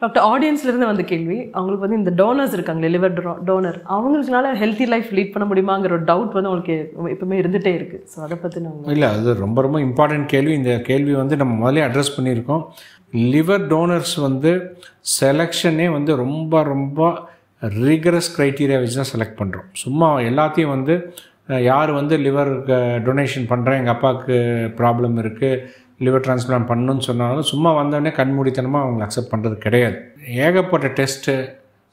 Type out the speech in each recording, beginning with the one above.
Doctor, ஆடியன்ஸ்லேருந்து வந்த கேள்வி, அவங்களுக்கு வந்து இந்த டோனர்ஸ் இருக்காங்களே, லிவர் டோனர், அவங்களுக்குனால ஹெல்த்தி லைஃப் லீட் பண்ண முடியுமாங்கிற ஒரு டவுட் வந்து உங்களுக்கு எப்பவுமே இருந்துகிட்டே இருக்குது. ஸோ அதை பற்றி நான் இல்லை, அது ரொம்ப ரொம்ப இம்பார்ட்டன்ட் கேள்வி. இந்த கேள்வி வந்து நம்ம முதலே அட்ரஸ் பண்ணியிருக்கோம். லிவர் டோனர்ஸ் வந்து செலெக்ஷனே வந்து ரொம்ப ரொம்ப ரிகரஸ் க்ரைட்டீரியா வச்சு தான் செலக்ட் பண்ணுறோம். சும்மா எல்லாத்தையும் வந்து யார் வந்து லிவர் டொனேஷன் பண்ணுறேன், எங்கள் அப்பாவுக்கு ப்ராப்ளம் இருக்குது, லிவர் டிரான்ஸ்பிளான்ட் பண்ணணும்னு சொன்னாலும் சும்மா வந்தோடனே கண்மூடித்தனமாக அவங்க அக்செப்ட் பண்ணுறது கிடையாது. ஏகப்பட்ட test,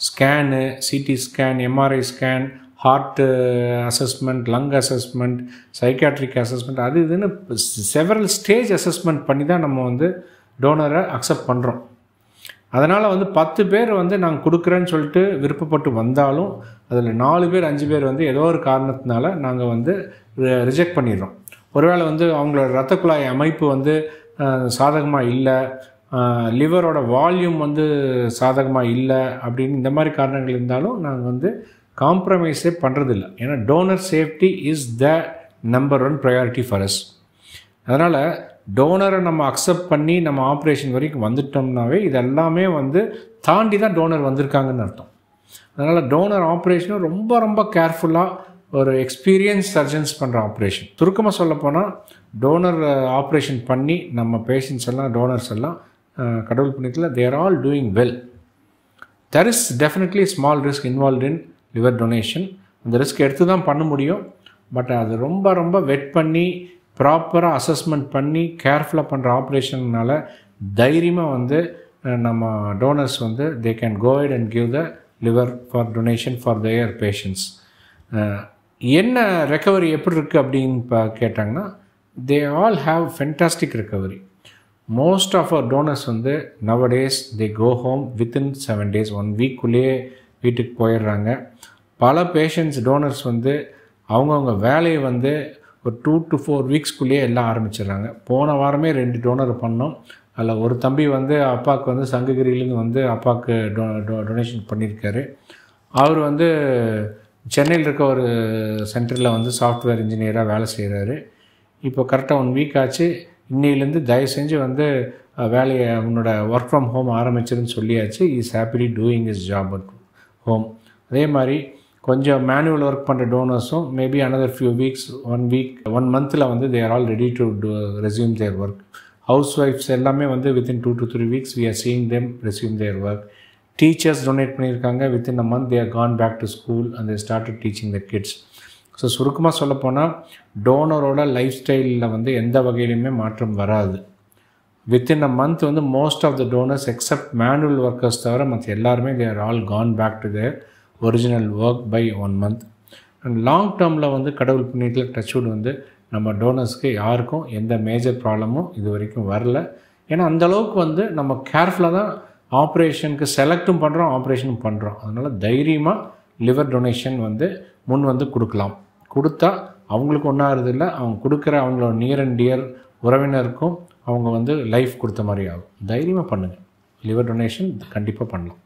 scan, CT scan, MRI scan, heart assessment, lung assessment, psychiatric assessment, அது இதுன்னு செவரல் ஸ்டேஜ் அசஸ்மெண்ட் பண்ணி தான் நம்ம வந்து டோனரை அக்செப்ட் பண்ணுறோம். அதனால் வந்து 10 பேர் வந்து நாங்கள் கொடுக்குறேன்னு சொல்லிட்டு விருப்பப்பட்டு வந்தாலும் அதில் 4 பேர் 5 பேர் வந்து ஏதோ ஒரு காரணத்தினால நாங்கள் வந்து ரிஜெக்ட் பண்ணிடுறோம். ஒருவேளை வந்து அவங்களோட இரத்த குழாய் அமைப்பு வந்து சாதகமாக இல்லை, லிவரோட வால்யூம் வந்து சாதகமாக இல்லை அப்படின்னு இந்த மாதிரி காரணங்கள் இருந்தாலும் நாங்கள் வந்து காம்ப்ரமைஸே பண்ணுறதில்ல. ஏன்னா donor safety is the number 1 priority for us. அதனால் டோனரை நம்ம அக்செப்ட் பண்ணி நம்ம ஆப்ரேஷன் வரைக்கும் வந்துட்டோம்னாவே இதெல்லாமே வந்து தாண்டி தான் டோனர் வந்திருக்காங்கன்னு அர்த்தம். அதனால் டோனர் ஆப்ரேஷனும் ரொம்ப ரொம்ப கேர்ஃபுல்லாக ஒரு எக்ஸ்பீரியன்ஸ் சர்ஜன்ஸ் பண்ணுற ஆப்ரேஷன். சுருக்கமாக சொல்லப்போனால் டோனர் ஆப்ரேஷன் பண்ணி நம்ம பேஷண்ட்ஸ் எல்லாம், டோனர்ஸ் எல்லாம் கடவுள் புண்ணியத்தில் they're all doing well. There is definitely small risk involve in liver donation. அந்த ரிஸ்க் எடுத்து தான் பண்ண முடியும். பட் அது ரொம்ப ரொம்ப வெட் பண்ணி ப்ராப்பராக அசஸ்மெண்ட் பண்ணி கேர்ஃபுல்லாக பண்ணுற ஆப்ரேஷன்னால தைரியமாக வந்து நம்ம டோனர்ஸ் வந்து they can go ahead and give the liver for donation for their patients. என்ன ரெக்கவரி எப்படி இருக்குது அப்படின்னு கேட்டாங்கன்னா, they all have fantastic recovery. Most of our donors வந்து nowadays they go home within 7 days, 1 weekக்குள்ளேயே வீட்டுக்கு போயிடுறாங்க. பல பேஷண்ட்ஸ் டோனர்ஸ் வந்து அவங்கவுங்க வேலையை வந்து ஒரு 2 to 4 weeksக்குள்ளேயே எல்லாம் ஆரம்பிச்சிடுறாங்க. போன வாரமே 2 டோனர் பண்ணோம். அதில் ஒரு தம்பி வந்து அப்பாவுக்கு வந்து சங்ககிரியிலேருந்து வந்து அப்பாவுக்கு டொனேஷன் பண்ணியிருக்காரு. அவர் வந்து சென்னையில் இருக்க ஒரு சென்டரில் வந்து சாஃப்ட்வேர் இன்ஜினியராக வேலை செய்கிறாரு. இப்போ கரெக்டாக 1 week ஆச்சு. இன்னிலேருந்து தயவு செஞ்சு வந்து வேலையை உன்னோட ஒர்க் ஃப்ரம் ஹோம் ஆரம்பிச்சிருன்னு சொல்லியாச்சு. Is happily doing his job at home. அதே மாதிரி கொஞ்சம் மேனுவல் ஒர்க் பண்ணுற டோனர்ஸும் மேபி அனதர் ஃபியூ வீக்ஸ், 1 monthல வந்து they are all ready to resume their work. ஹவுஸ் ஒய்ஃப்ஸ் எல்லாமே வந்து within 2 to 3 weeks we are seeing them resume their work. Teachers donate பண்ணியிருக்காங்க. Within a month they are gone back to school and they started teaching the kids. So சுருக்கமாக சொல்லப்போனால் டோனரோட life ஸ்டைலில் வந்து எந்த வகையிலுமே மாற்றம் வராது. வித்தின் a month வந்து most of the donors except manual workers தவிர மற்ற எல்லாருமே they are all gone back to their original work by 1 month. And long டேர்மில் வந்து கடவுள் புண்ணியத்தில் டச்வுட் வந்து நம்ம டோனர்ஸ்க்கு யாருக்கும் எந்த மேஜர் ப்ராப்ளமும் இது வரைக்கும் வரல. ஏன்னா அந்தளவுக்கு வந்து நம்ம கேர்ஃபுல்லாக தான் ஆப்ரேஷனுக்கு செலக்டும் பண்ணுறோம், ஆப்ரேஷனும் பண்ணுறோம். அதனால் தைரியமாக லிவர் டொனேஷன் வந்து முன் வந்து கொடுக்கலாம். கொடுத்தா அவங்களுக்கு ஒன்றும் ஆறுதில்லை, அவங்க கொடுக்குற அவங்களோட நியர் அண்ட் டியர் உறவினருக்கும் அவங்க வந்து லைஃப் கொடுத்த மாதிரி ஆகும். தைரியமாக பண்ணுங்கள். லிவர் டொனேஷன் கண்டிப்பாக பண்ணலாம்.